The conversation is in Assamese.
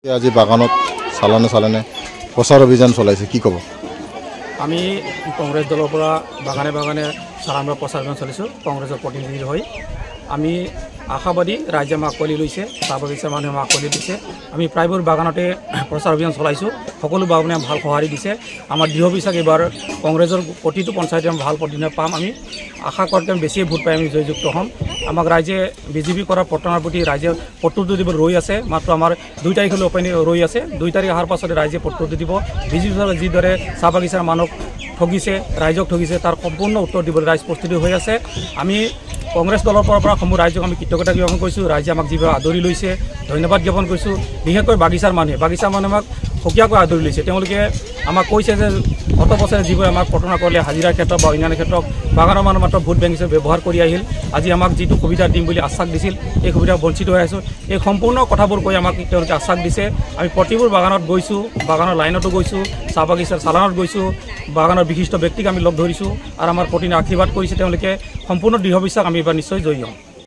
আজি বাগানত চালানে প্ৰচাৰ অভিযান চলাইছে কি ক'ব? আমি কংগ্ৰেছ দলৰ পৰা বাগানে বাগানে চালানৰ প্ৰচাৰ অভিযান চলিছোঁ কংগ্ৰেছৰ প্ৰতিনিধি হৈ। আমি আশাবাদী ৰাইজে আমাক আঁকোৱালি লৈছে, চাহ বাগিচাৰ মানুহে আমাক আঁকোৱালি দিছে। আমি প্ৰায়বোৰ বাগানতে প্ৰচাৰ অভিযান চলাইছোঁ, সকলো বাগানে ভাল সঁহাৰি দিছে। আমাৰ দৃঢ় বিশ্বাস এইবাৰ কংগ্ৰেছৰ প্ৰতিটো পঞ্চায়তে ভাল প্ৰতিনিধি পাম। আমি আশা কৰাতকৈ বেছিয়ে ভোট পাই আমি জয়যুক্ত হ'ম। আমাক ৰাইজে বিজেপি কৰা প্ৰত্যাহাৰ প্ৰতি ৰাইজে প্ৰত্যুত্তৰ দিব ৰৈ আছে। মাত্ৰ আমাৰ 2 তাৰিখলৈ অপেনিং ৰৈ আছে। 2 তাৰিখ অহাৰ পাছতে ৰাইজে প্ৰত্যুত্তৰ দিব। বিজেপি চৰকাৰে যিদৰে চাহ বাগিচাৰ মানুহক ঠগিছে, ৰাইজক ঠগিছে, তাৰ সম্পূৰ্ণ উত্তৰ দিবলৈ ৰাইজ প্ৰস্তুতি হৈ আছে। আমি কংগ্ৰেছ দলৰ পৰা সমূহ ৰাইজক আমি কৃতজ্ঞতা জ্ঞাপন কৰিছোঁ। ৰাইজে আমাক যিভাৱে আদৰি লৈছে ধন্যবাদ জ্ঞাপন কৰিছোঁ। বিশেষকৈ বাগিচাৰ মানুহে আমাক সুকীয়াকৈ আদৰি লৈছে। তেওঁলোকে আমাক কৈছে যে গত বছৰে যিবোৰ আমাক প্ৰতাৰণা কৰিলে হাজিৰাৰ ক্ষেত্ৰত বা অন্যান্য ক্ষেত্ৰত বাগানৰ মানুহ মাত্ৰ ভোট বেংক হিচাপে ব্যৱহাৰ কৰি আহিল। আজি আমাক যিটো সুবিধা দিম বুলি আশ্বাস দিছিল এই সুবিধা বঞ্চিত হৈ আছোঁ। এই সম্পূৰ্ণ কথাবোৰ কৈ আমাক তেওঁলোকে আশ্বাস দিছে। আমি প্ৰতিবোৰ বাগানত গৈছোঁ, বাগানৰ লাইনতো গৈছোঁ, চাহ বাগিচাৰ চালানত গৈছোঁ, বাগানৰ বিশিষ্ট ব্যক্তিক আমি লগ ধৰিছোঁ আৰু আমাৰ প্ৰতি আশীৰ্বাদ কৰিছে তেওঁলোকে। সম্পূৰ্ণ দৃঢ় বিশ্বাস আমি এইবাৰ নিশ্চয় জয়ী হ'ম।